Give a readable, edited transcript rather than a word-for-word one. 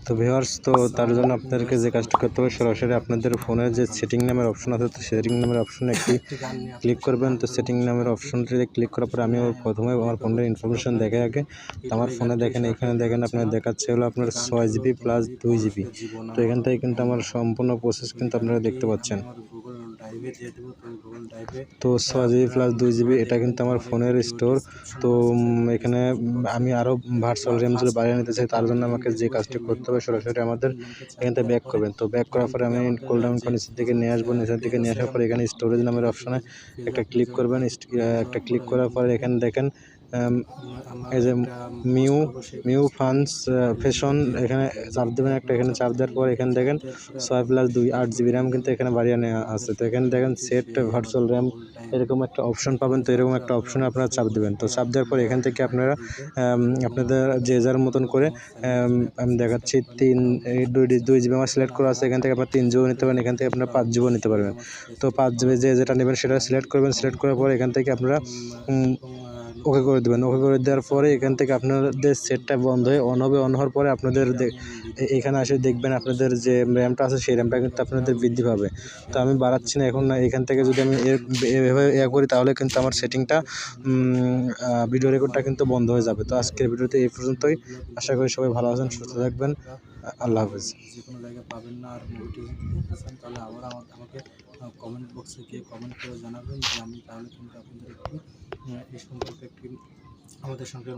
তো ভিউয়ার্স, তো তার জন্য আপনাদেরকে যে কাজটা করতে হবে, সরাসরি আপনাদের ফোনে যে সেটিং নামের অপশন আছে, তো সেটিং নামের অপশনে একটি ক্লিক করবেন। তো সেটিং নামের অপশনটিতে ক্লিক করার পরে আমি প্রথমে আমার ফোনের ইনফরমেশন দেখে আগে। তো আমার ফোনে দেখেন, এখানে দেখেন আপনার দেখাচ্ছে হলো আপনার 6GB প্লাস 2GB। তো এখান থেকে কিন্তু আমার সম্পূর্ণ প্রসেস কিন্তু আপনারা দেখতে পাচ্ছেন। তো 6GB প্লাস 2GB এটা কিন্তু আমার ফোনের স্টোর। তো এখানে আমি আরও ভার্চুয়াল র্যামগুলো বাড়িয়ে নিতে চাই। তার জন্য আমাকে যে কাজটি করতে হবে, সরাসরি আমাদের এখান থেকে ব্যাক করবেন। তো ব্যাক করার পরে আমি কুল ডাউনটা নিচের দিকে নিয়ে আসবো। নিচের দিকে নিয়ে আসার পরে এখানে স্টোরেজ নামের অপশনে একটা ক্লিক করবেন। একটা ক্লিক করার পরে এখানে দেখেন এই যে মিউ ফান্ডস ফ্যাশন, এখানে চাপ দেবেন একটা। এখানে চাপ দেওয়ার পর এখানে দেখেন 6+2 8GB র্যাম কিন্তু এখানে বাড়িয়ে নেওয়া আছে। তো এখানে দেখেন সেট ভার্চুয়াল র্যাম এরকম একটা অপশন পাবেন। তো এরকম একটা অপশনে আপনারা চাপ দেবেন। তো চাপ দেওয়ার পর এখান থেকে আপনারা আপনাদের যে যার মতন করে আমি দেখাচ্ছি 2GB আমার সিলেক্ট করা আছে। এখান থেকে আপনার 3GB নিতে পারেন, এখান থেকে আপনারা 5GB নিতে পারবেন। তো 5GB যেটা নেবেন সেটা সিলেক্ট করবেন। সিলেক্ট করার পর এখান থেকে আপনারা ওকে করে দেবেন। ওকে করে দেওয়ার পরে এখান থেকে আপনাদের সেটটা বন্ধ হয়ে অন হবে। অন হওয়ার পরে আপনাদের এখানে এসে দেখবেন আপনাদের যে র্যামটা আছে সেই র্যামটা কিন্তু আপনাদের বৃদ্ধি পাবে। তো আমি বাড়াচ্ছি না এখন। এখান থেকে যদি আমি এভাবে করি তাহলে কিন্তু আমার সেটিংটা ভিডিও রেকর্ডটা কিন্তু বন্ধ হয়ে যাবে। তো আজকের ভিডিওতে এই পর্যন্তই। আশা করি সবাই ভালো আছেন, সুস্থ থাকবেন। আল্লাহ হাফেজ। যে কোনো জায়গায় পাবেন না আর মুভিটি দেখতে চান তাহলে আবার আমাকে কমেন্ট বক্সে গিয়ে কমেন্ট করে জানাবেন যে আমি তাহলে কিন্তু আপনাদের একটি এই সম্পর্কে একটি আমাদের সঙ্গে